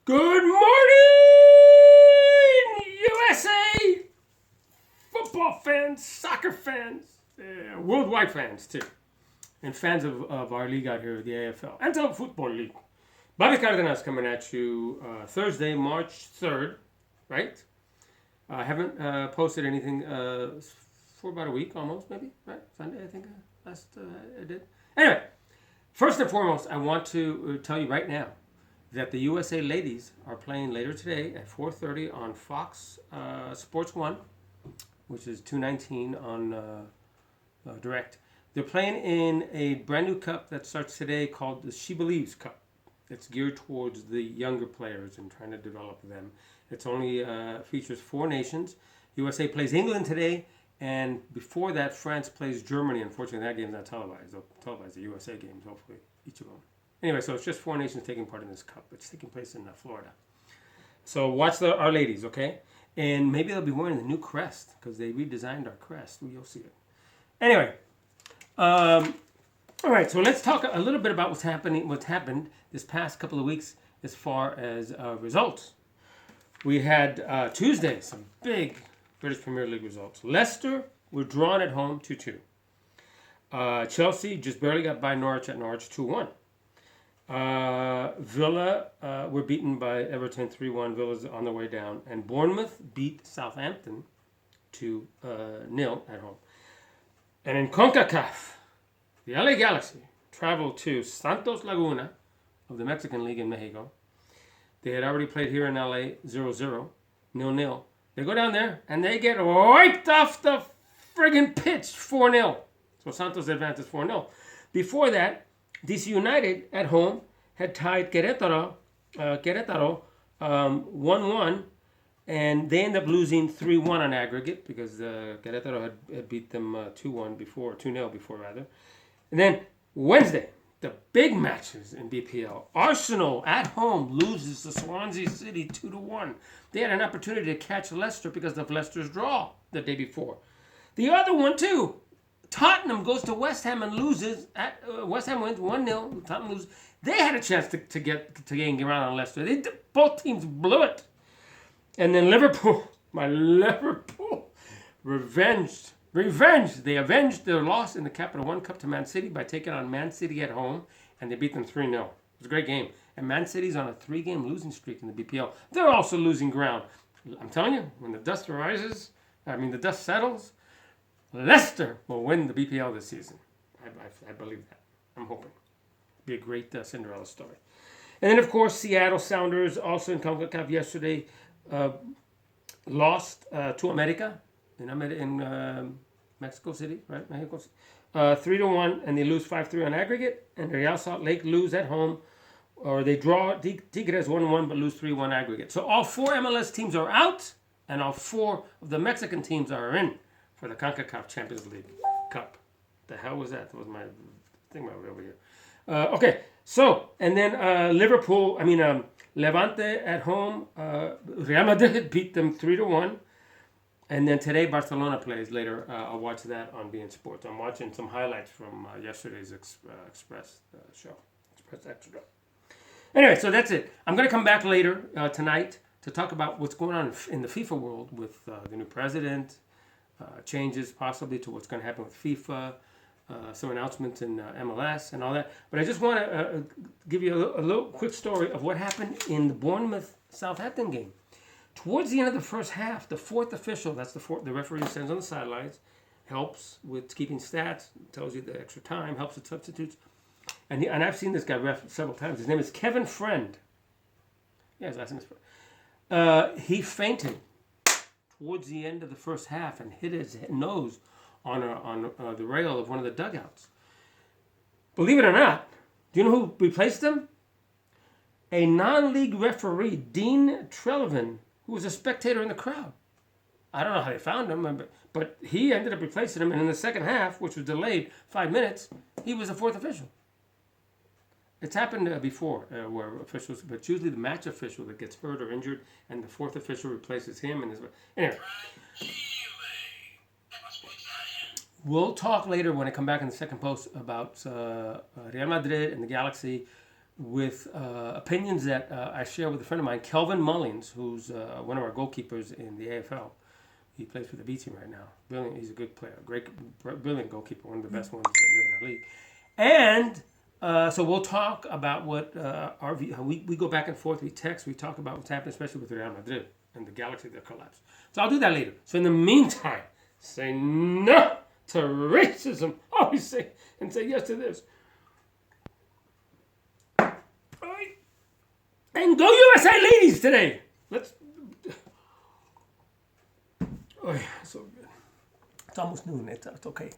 Good morning, USA! Football fans, soccer fans, worldwide fans too, and fans of our league out here, the AFL, and the Football League. Bobby Cardenas coming at you Thursday, March 3rd, right? I haven't posted anything for about a week almost, maybe, right? Sunday, I think last I did. Anyway, first and foremost, I want to tell you right now that the USA ladies are playing later today at 4:30 on Fox Sports 1, which is 219 on Direct. They're playing in a brand new cup that starts today called the She Believes Cup. It's geared towards the younger players and trying to develop them. It's only features 4 nations. USA plays England today, and before that, France plays Germany. Unfortunately, that game's not televised. They'll televise the USA games, hopefully, each of them. Anyway, so it's just 4 nations taking part in this cup. It's taking place in Florida. So watch our ladies, okay? And maybe they'll be wearing the new crest because they redesigned our crest. You'll see it. Anyway, all right. So let's talk a little bit about what's happened this past couple of weeks as far as results. We had Tuesday some big British Premier League results. Leicester were drawn at home 2-2. Chelsea just barely got by Norwich at Norwich 2-1. Villa were beaten by Everton 3-1. Villa's on their way down. And Bournemouth beat Southampton 2-0 at home. And in CONCACAF, the LA Galaxy traveled to Santos Laguna of the Mexican League in Mexico. They had already played here in LA 0-0, 0-0. They go down there and they get wiped off the friggin' pitch 4-0. So Santos advances 4-0. Before that, DC United at home had tied Querétaro 1-1, and they ended up losing 3-1 on aggregate because Querétaro had beat them 2-1 before, 2-0 before rather. And then Wednesday, the big matches in BPL. Arsenal at home loses to Swansea City 2-1. They had an opportunity to catch Leicester because of Leicester's draw the day before. The other one too. Tottenham goes to West Ham and loses. West Ham wins 1-0. Tottenham loses. They had a chance to gain ground on Leicester. Both teams blew it. And then Liverpool, my Liverpool, revenged. They avenged their loss in the Capital One Cup to Man City by taking on Man City at home, and they beat them 3-0. It was a great game. And Man City's on a 3-game losing streak in the BPL. They're also losing ground. I'm telling you, when the dust settles, Leicester will win the BPL this season. I believe that. I'm hoping. It'll be a great Cinderella story. And then, of course, Seattle Sounders, also in CONCACAF yesterday, lost to America in Mexico City, right? Mexico City. 3-1, and they lose 5-3 on aggregate. And Real Salt Lake lose at home, or they draw Tigres 1-1, but lose 3-1 aggregate. So all 4 MLS teams are out, and all 4 of the Mexican teams are in for the CONCACAF Champions League Cup. The hell was that? That was my thing right over here. Okay, so, and then Levante at home. Real Madrid beat them 3-1. And then today, Barcelona plays later. I'll watch that on beIN Sports. I'm watching some highlights from yesterday's Express show, Express Extra. Anyway, so that's it. I'm going to come back later tonight to talk about what's going on in the FIFA world with the new president, changes possibly to what's going to happen with FIFA, some announcements in MLS and all that. But I just want to give you a little quick story of what happened in the Bournemouth-Southampton game. Towards the end of the first half, the 4th official, that's the referee who stands on the sidelines, helps with keeping stats, tells you the extra time, helps with substitutes. And I've seen this guy ref several times. His name is Kevin Friend. Yeah, his last name is Friend. He fainted towards the end of the first half and hit his nose on the rail of one of the dugouts. Believe it or not, do you know who replaced him? A non-league referee, Dean Trelvin, who was a spectator in the crowd. I don't know how they found him, but he ended up replacing him. And in the second half, which was delayed 5 minutes, he was the 4th official. It's happened before where officials, but it's usually the match official that gets hurt or injured, and the 4th official replaces him. Anyway, we'll talk later when I come back in the second post about Real Madrid and the Galaxy with opinions that I share with a friend of mine, Kelvin Mullins, who's one of our goalkeepers in the AFL. He plays for the B team right now. Brilliant. He's a good player. Brilliant goalkeeper. One of the best ones that we have in our league. And so we'll talk about what we go back and forth. We text. We talk about what's happening, especially with Real Madrid and the Galaxy that collapsed. So I'll do that later. So in the meantime, say no to racism. Always say and say yes to this. All right. And go USA ladies today. Let's. Oh, yeah, so good. It's almost noon. It's okay.